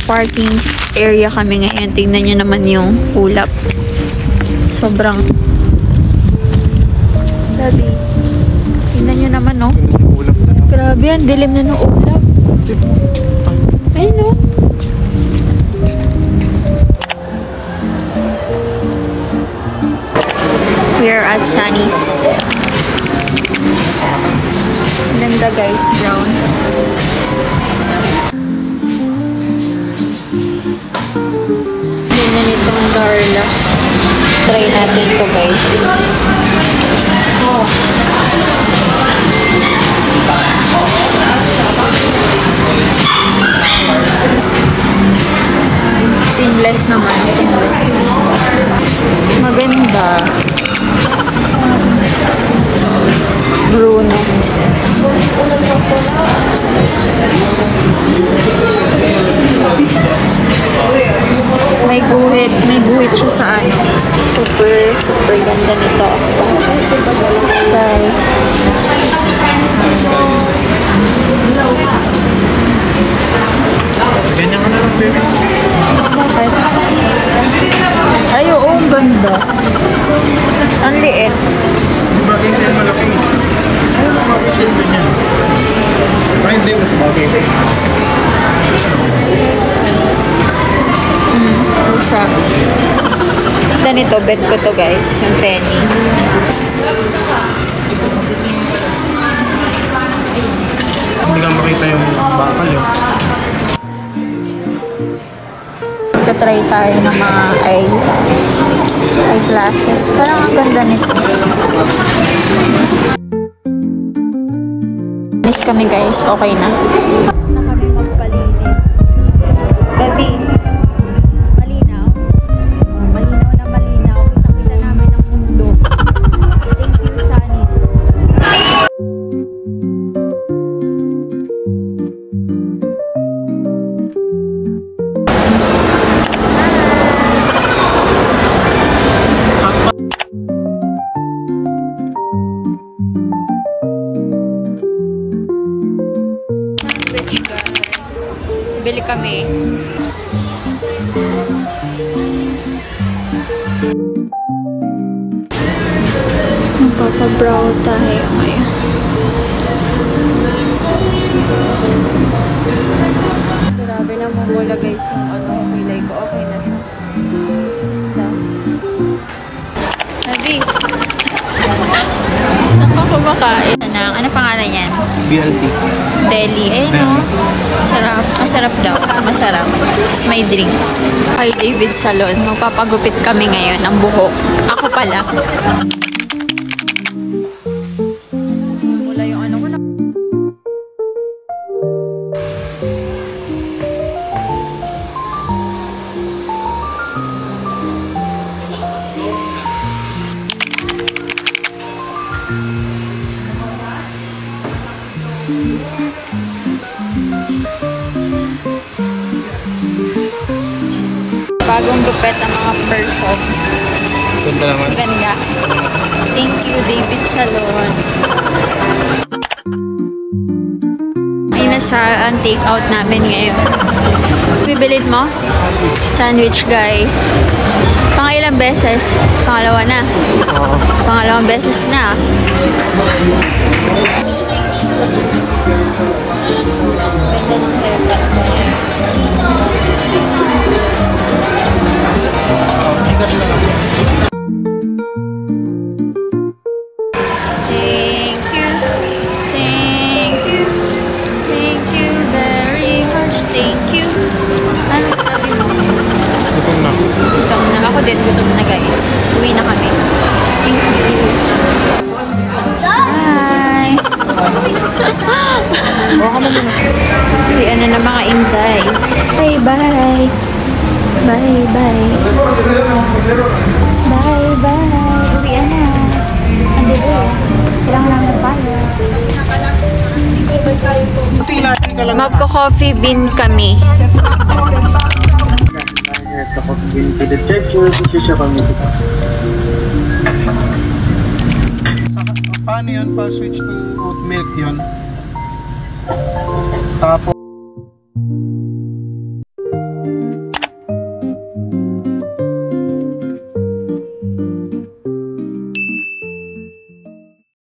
parking area kami ngayon. Tingnan nyo naman yung ulap. Sobrang grabe. Tingnan nyo naman, no? Grabe, ang dilim na ng ulap. Ayun, no? Here at Sunny's. Ganda guys, brown. Ganda nitong garlic. Try natin ito guys. Oh. Seamless naman, seamless. Maganda. Bruno. May guhit siya sa ano. Super ganda nito. Style. Ganyan ka na lang, baby. Ay, oo, ang ganda. Ang liit. Bagay siya malaki. Ano ang bagay siya ganyan? Ay, hindi. Mas bagay. Siya. Ganda nito. Bet ko to guys. Yung penny. Hindi ka makita yung bakal yun. Try tayo ng mga eyeglasses. Parang ang ganda nito. Miss kami guys. Okay na. Tapos na kami magpalinis. Baby. Malinaw. Malinaw na malinaw. Nakita namin ang mundo. Thank you, Sunny's. Bili kami. Magpapabrow tayo ngayon. Grabe na mumula guys yung kilay ko. Okay na siya. Nabi. Kumakain. Ano pangalan yan? BLT. Deli. Eh no. Sarap. Masarap daw. Masarap. Tapos may drinks. Kay David Salon. Magpapagupit kami ngayon ng buhok. Ako pala. Mula yung ano ko na. Bagong gupet ang mga person. Ganda naman. Ganda. Thank you, David Salon. Ay, nasa take out namin ngayon. Bibilid mo? Sandwich guy. Pangilang beses? Pangalawa na. Pangalawang beses na. Thank you very much. Thank you. Ano sabi mo? Gutom na. Gutom na. Ako din gutom na guys. Uwi na kami. Thank you. Bye. Uwian na ng mga injay. Bye bye. Bye bye. Bye bye. Uwian na. Andi ba? Kailangan lang na tayo. Magko-coffee bean kami. Paano yun? Pa-switch to oat milk yun. Tapos